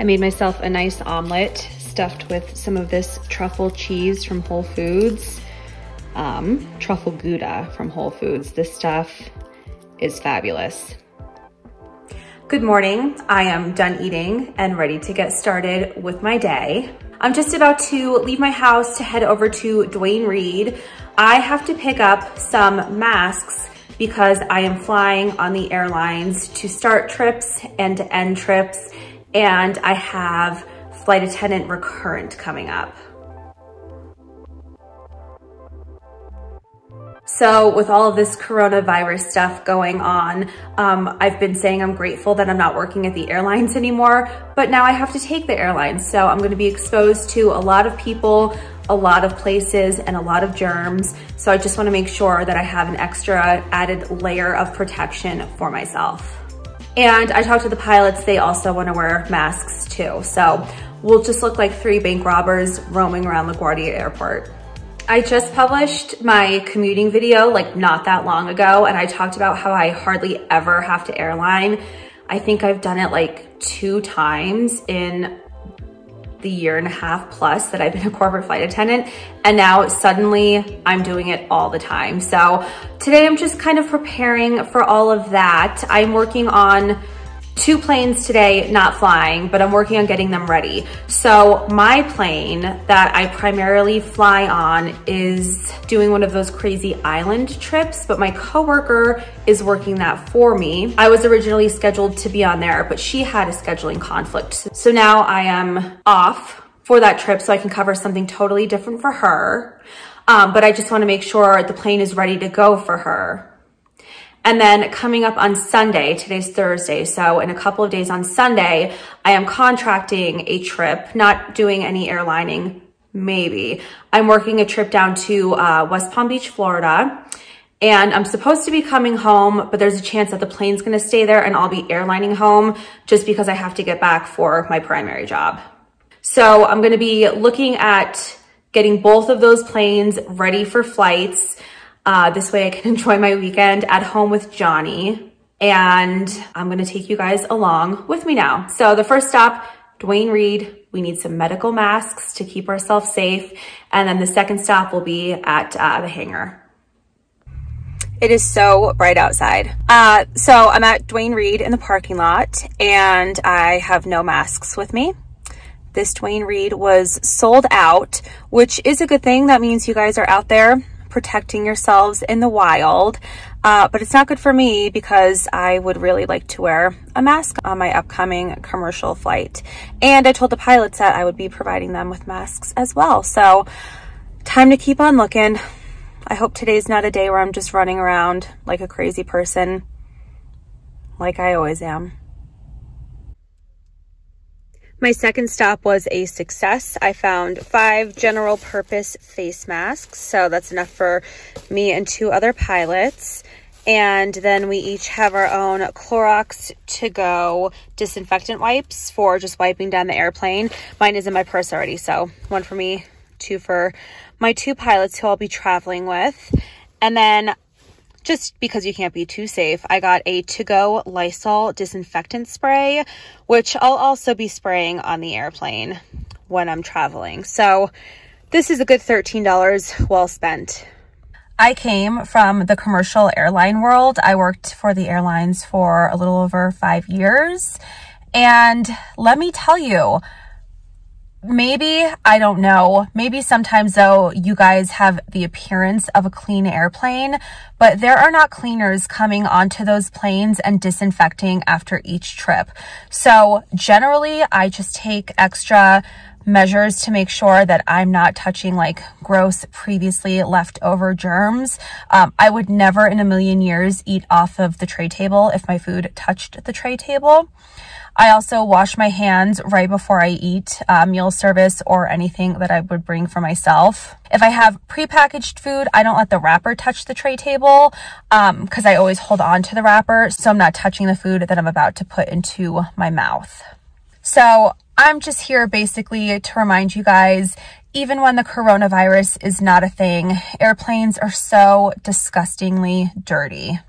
made myself a nice omelet stuffed with some of this truffle cheese from Whole Foods, truffle Gouda from Whole Foods. This stuff is fabulous. Good morning. I am done eating and ready to get started with my day. I'm just about to leave my house to head over to Duane Reade. I have to pick up some masks because I am flying on the airlines to start trips and to end trips, and I have flight attendant recurrent coming up. So with all of this coronavirus stuff going on, I've been saying I'm grateful that I'm not working at the airlines anymore, but now I have to take the airlines. So I'm gonna be exposed to a lot of people, a lot of places, and a lot of germs. So I just wanna make sure that I have an extra added layer of protection for myself. And I talked to the pilots, they also wanna wear masks too. So we'll just look like 3 bank robbers roaming around LaGuardia Airport. I just published my commuting video like not that long ago, and I talked about how I hardly ever have to airline. I think I've done it like 2 times in the 1.5+ years that I've been a corporate flight attendant, and now suddenly I'm doing it all the time. So today I'm just kind of preparing for all of that. I'm working on 2 planes today, not flying, but I'm working on getting them ready. So my plane that I primarily fly on is doing one of those crazy island trips, but my coworker is working that for me. I was originally scheduled to be on there, but she had a scheduling conflict. So now I am off for that trip so I can cover something totally different for her. But I just wanna make sure the plane is ready to go for her. And then coming up on Sunday, today's Thursday, so in a couple of days on Sunday, I am contracting a trip, not doing any airlining, maybe. I'm working a trip down to West Palm Beach, Florida, and I'm supposed to be coming home, but there's a chance that the plane's gonna stay there and I'll be airlining home just because I have to get back for my primary job. So I'm gonna be looking at getting both of those planes ready for flights. This way I can enjoy my weekend at home with Johnny, and I'm gonna take you guys along with me now. So the first stop, Duane Reade. We need some medical masks to keep ourselves safe. And then the second stop will be at the hangar. It is so bright outside. So I'm at Duane Reade in the parking lot, and I have no masks with me. This Duane Reade was sold out, which is a good thing. That means you guys are out there protecting yourselves in the wild, but it's not good for me because I would really like to wear a mask on my upcoming commercial flight. And I told the pilots that I would be providing them with masks as well. So time to keep on looking. I hope today's not a day where I'm just running around like a crazy person, like I always am. My second stop was a success. I found 5 general purpose face masks. So that's enough for me and 2 other pilots. And then we each have our own Clorox to go disinfectant wipes for just wiping down the airplane. Mine is in my purse already. So 1 for me, 2 for my 2 pilots who I'll be traveling with. And then just because you can't be too safe, I got a to-go Lysol disinfectant spray, which I'll also be spraying on the airplane when I'm traveling. So this is a good $13 well spent. I came from the commercial airline world. I worked for the airlines for a little over 5 years. And let me tell you, maybe, I don't know, maybe sometimes though you guys have the appearance of a clean airplane, but there are not cleaners coming onto those planes and disinfecting after each trip. So generally I just take extra measures to make sure that I'm not touching like gross previously leftover germs. I would never in a million years eat off of the tray table if my food touched the tray table. I also wash my hands right before I eat meal service or anything that I would bring for myself. If I have prepackaged food, I don't let the wrapper touch the tray table because I always hold on to the wrapper so I'm not touching the food that I'm about to put into my mouth. So I'm just here basically to remind you guys, even when the coronavirus is not a thing, airplanes are so disgustingly dirty.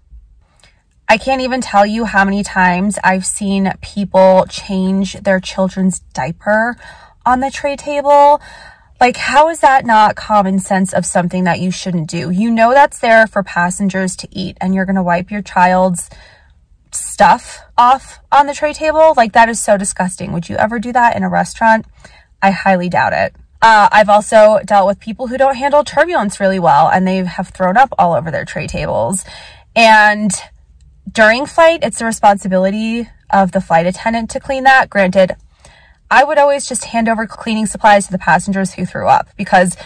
I can't even tell you how many times I've seen people change their children's diaper on the tray table. Like, how is that not common sense of something that you shouldn't do? You know that's there for passengers to eat, and you're going to wipe your child's stuff off on the tray table? Like, that is so disgusting. Would you ever do that in a restaurant? I highly doubt it. I've also dealt with people who don't handle turbulence really well, and they have thrown up all over their tray tables. And during flight, it's the responsibility of the flight attendant to clean that. Granted, I would always just hand over cleaning supplies to the passengers who threw up, because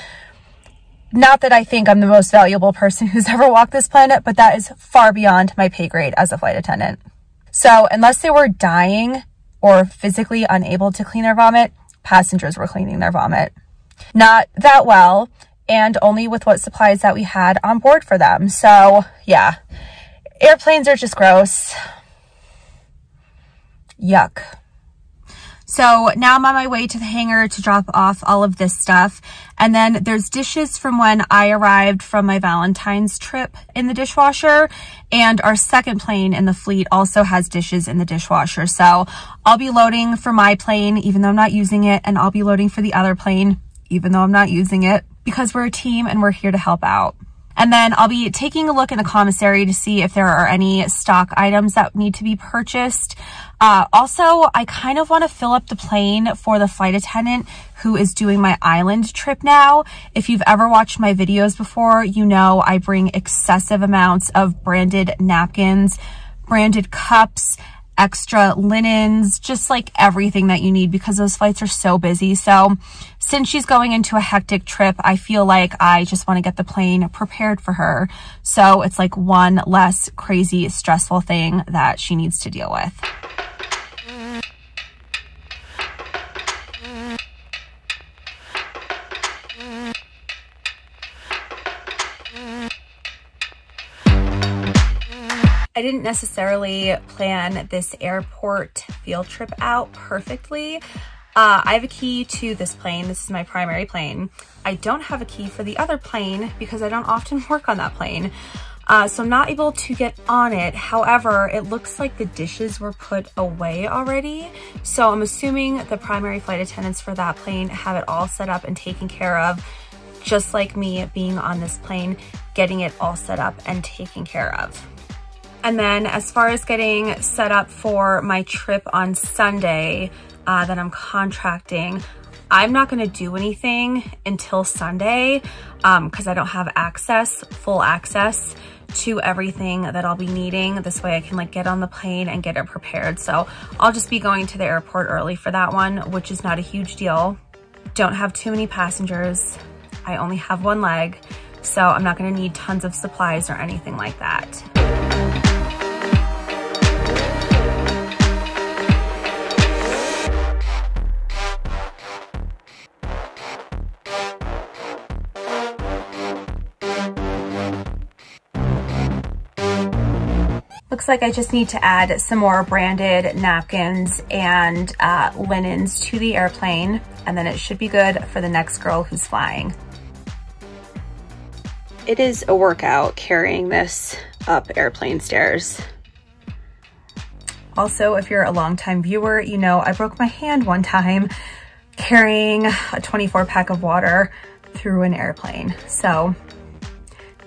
not that I think I'm the most valuable person who's ever walked this planet, but that is far beyond my pay grade as a flight attendant. So unless they were dying or physically unable to clean their vomit, passengers were cleaning their vomit. Not that well, and only with what supplies that we had on board for them. So yeah, airplanes are just gross. Yuck. So now I'm on my way to the hangar to drop off all of this stuff. And then there's dishes from when I arrived from my Valentine's trip in the dishwasher. And our second plane in the fleet also has dishes in the dishwasher. So I'll be loading for my plane, even though I'm not using it. And I'll be loading for the other plane, even though I'm not using it, because we're a team and we're here to help out. And then I'll be taking a look in the commissary to see if there are any stock items that need to be purchased. Also, I kind of want to fill up the plane for the flight attendant who is doing my island trip now. If you've ever watched my videos before, you know I bring excessive amounts of branded napkins, branded cups, extra linens, just like everything that you need, because those flights are so busy. So since she's going into a hectic trip, I feel like I just want to get the plane prepared for her. So it's like one less crazy, stressful thing that she needs to deal with. I didn't necessarily plan this airport field trip out perfectly. I have a key to this plane. This is my primary plane. I don't have a key for the other plane because I don't often work on that plane. So I'm not able to get on it. However, it looks like the dishes were put away already. So I'm assuming the primary flight attendants for that plane have it all set up and taken care of, just like me being on this plane, getting it all set up and taken care of. And then as far as getting set up for my trip on Sunday that I'm contracting, I'm not gonna do anything until Sunday because I don't have full access to everything that I'll be needing. This way I can like get on the plane and get it prepared. So I'll just be going to the airport early for that one, which is not a huge deal. Don't have too many passengers. I only have one leg, so I'm not gonna need tons of supplies or anything like that. Looks like I just need to add some more branded napkins and linens to the airplane, and then it should be good for the next girl who's flying. It is a workout carrying this up airplane stairs. Also, if you're a longtime viewer, you know I broke my hand one time carrying a 24 pack of water through an airplane. So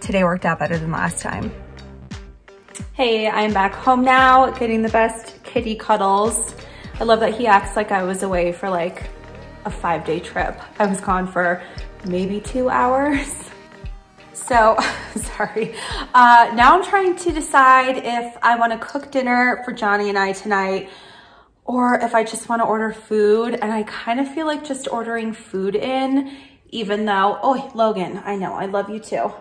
today worked out better than last time. Hey, I'm back home now, getting the best kitty cuddles. I love that he acts like I was away for like a 5-day trip. I was gone for maybe 2 hours. So, sorry. Now I'm trying to decide if I want to cook dinner for Johnny and I tonight, or if I just want to order food. And I kind of feel like just ordering food in, even though, oh, Logan, I know, I love you too.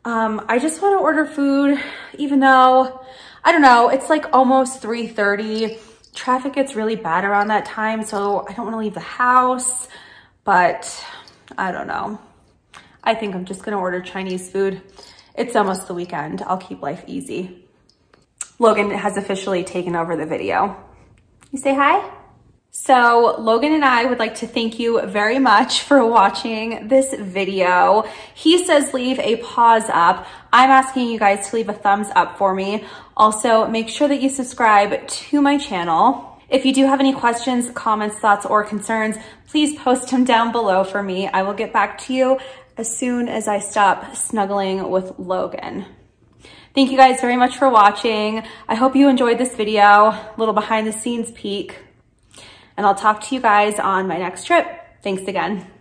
I just want to order food, even though, I don't know, it's like almost 3:30. Traffic gets really bad around that time, so I don't want to leave the house, but I don't know. I think I'm just gonna order Chinese food. It's almost the weekend. I'll keep life easy. Logan has officially taken over the video. You say hi? So Logan and I would like to thank you very much for watching this video. He says leave a pause up. I'm asking you guys to leave a thumbs up for me. Also, make sure that you subscribe to my channel. If you do have any questions, comments, thoughts, or concerns, please post them down below for me. I will get back to you as soon as I stop snuggling with Logan. Thank you guys very much for watching. I hope you enjoyed this video, a little behind the scenes peek. And I'll talk to you guys on my next trip. Thanks again.